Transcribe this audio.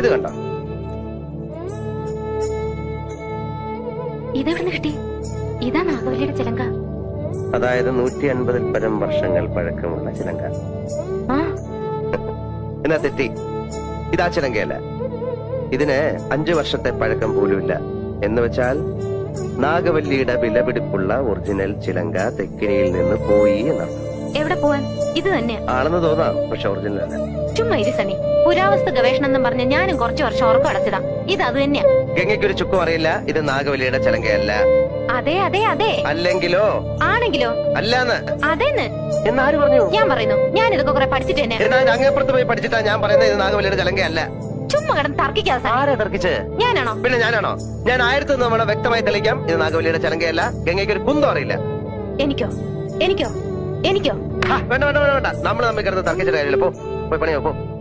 ഇത് കണ്ടോ? ഇതെവിടെ കിട്ടി? ഇതാ നാഗവല്ലിയുടെ ചിലങ്ക. അതായത് 150 പരം വർഷങ്ങൾ പഴക്കമുള്ള ചിലങ്ക. എന്നാ തെറ്റി, ഇതാ ചിലങ്കയല്ല. ഇതിന് 5 വർഷത്തെ പഴക്കം പോലുമില്ല. എന്ന് വെച്ചാൽ നാഗവല്ലിയുടെ വിലപിടിപ്പുള്ള ഒറിജിനൽ ചിലങ്ക തെക്കിനിയിൽ നിന്ന് പോയി എന്നർത്ഥം. എവിടെ പോവാൻ? ഇത് തന്നെ ആണെന്ന് തോന്നാം, പക്ഷെ ഒറിജിനൽ അല്ല. ചുമ്മാ ഇരി സണ്ണി. പുരാവസ്തു ഗവേഷണം എന്നും പറഞ്ഞ് ഞാനും കുറച്ചു വർഷം ഉറക്കം അടച്ചതാ. ഇത് അത് തന്നെയാ. ഗംഗയ്ക്കൊരു ചുക്കും അറിയില്ല ഇത് നാഗവല്ലിയുടെ ചിലങ്കയല്ല. അതെ അതെ അതെ. അല്ലെങ്കിലോ? ആണെങ്കിലോ? അല്ലാന്ന്. അതെന്ന് എന്നാര് പറഞ്ഞു? ഞാൻ പറയുന്നു. ഞാൻ ഇതൊക്കെ കുറെ പഠിച്ചിട്ട് തന്നെ. അങ്ങേപ്പുറത്ത് പോയി പഠിച്ചിട്ടാ ഞാൻ പറയുന്നത് ഇത് നാഗവല്ലിയുടെ ചിലങ്കയല്ല. ചുമ്മാ കിടന്ന് തർക്കിക്കാതെ. ആരാ തർക്കിച്ച്? ഞാനാണോ? പിന്നെ ഞാനാണോ? ഞാൻ 1000 തവണ വ്യക്തമായി തെളിയിക്കാം ഇത് നാഗവല്ലിയുടെ ചിലങ്കയല്ല. ഗംഗയ്ക്ക് ഒരു കുന്തം അറിയില്ല. എനിക്കോ? എനിക്കോ? എനിക്കോ? വേണ്ട വേണ്ട വേണ്ട വേണ്ട, നമ്മൾ തമ്മിൽ കിടന്ന് തർക്കിച്ചിട്ട് കാര്യമില്ല. പോയി പണിയോ പോ.